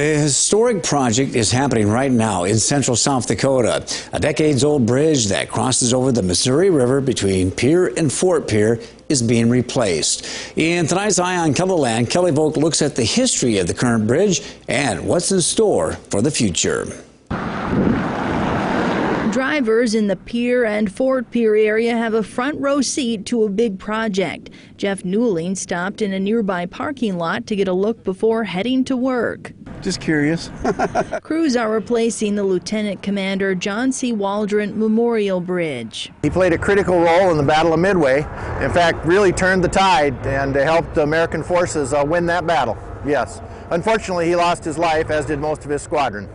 A historic project is happening right now in central South Dakota. A decades-old bridge that crosses over the Missouri River between Pier and Fort Pier is being replaced. In tonight's Eye on KELOLAND, Kelly Volk looks at the history of the current bridge and what's in store for the future. Drivers in the Pier and Fort Pier area have a front row seat to a big project. Jeff Newling stopped in a nearby parking lot to get a look before heading to work. Just curious. Crews are replacing the Lieutenant Commander John C. Waldron Memorial Bridge. He played a critical role in the Battle of Midway. In fact, really turned the tide and helped the American forces win that battle. Yes. Unfortunately, he lost his life, as did most of his squadron.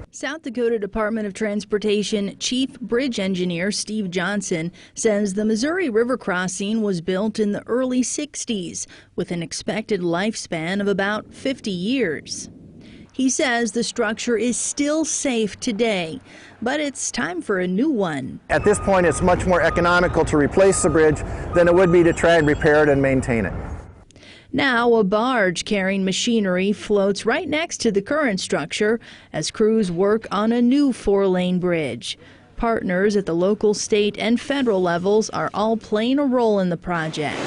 South Dakota Department of Transportation Chief Bridge Engineer Steve Johnson says the Missouri River crossing was built in the early 60s with an expected lifespan of about 50 years. He says the structure is still safe today, but it's time for a new one. At this point, it's much more economical to replace the bridge than it would be to try and repair it and maintain it. Now a barge carrying machinery floats right next to the current structure as crews work on a new 4-lane bridge. Partners at the local, state, and federal levels are all playing a role in the project.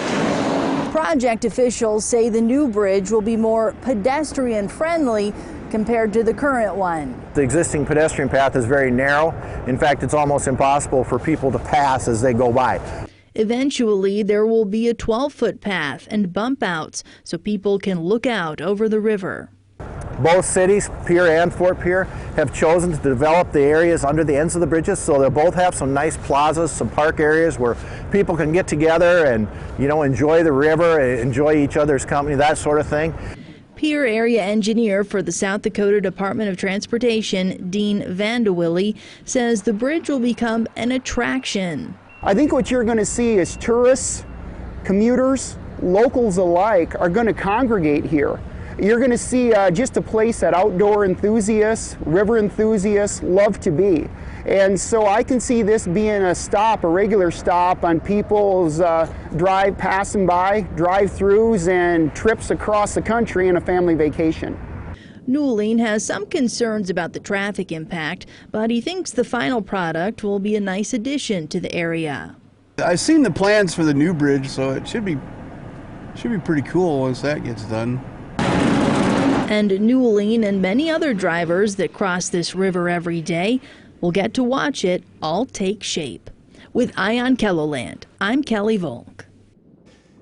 Project officials say the new bridge will be more pedestrian-friendly compared to the current one. The existing pedestrian path is very narrow. In fact, it's almost impossible for people to pass as they go by. Eventually, there will be a 12-foot path and bump outs so people can look out over the river. Both cities, Pier and Fort Pier, have chosen to develop the areas under the ends of the bridges, so they'll both have some nice plazas, some park areas where people can get together and, enjoy the river, enjoy each other's company, that sort of thing. Pier area engineer for the South Dakota Department of Transportation, Dean Vandewille, says the bridge will become an attraction. I think what you're going to see is tourists, commuters, locals alike are going to congregate here. You're going to see just a place that outdoor enthusiasts, river enthusiasts love to be. And so I can see this being a stop, a regular stop on people's passing by, drive-throughs and trips across the country in a family vacation. Newling has some concerns about the traffic impact, but he thinks the final product will be a nice addition to the area. I've seen the plans for the new bridge, so it should be pretty cool once that gets done. And Newling and many other drivers that cross this river every day will get to watch it all take shape. With Eye on KELOLAND, I'm Kelly Volk.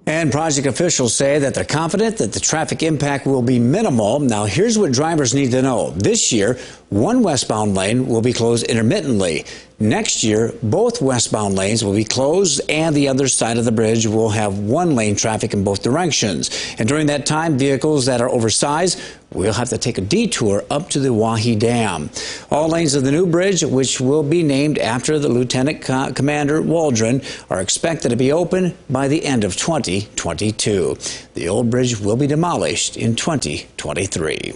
And project officials say that they're confident that the traffic impact will be minimal. Now, here's what drivers need to know. This year, one westbound lane will be closed intermittently. Next year, both westbound lanes will be closed and the other side of the bridge will have one-lane traffic in both directions. And during that time, vehicles that are oversized will have to take a detour up to the Wahi Dam. All lanes of the new bridge, which will be named after the Lieutenant Commander Waldron, are expected to be open by the end of 2022. The old bridge will be demolished in 2023.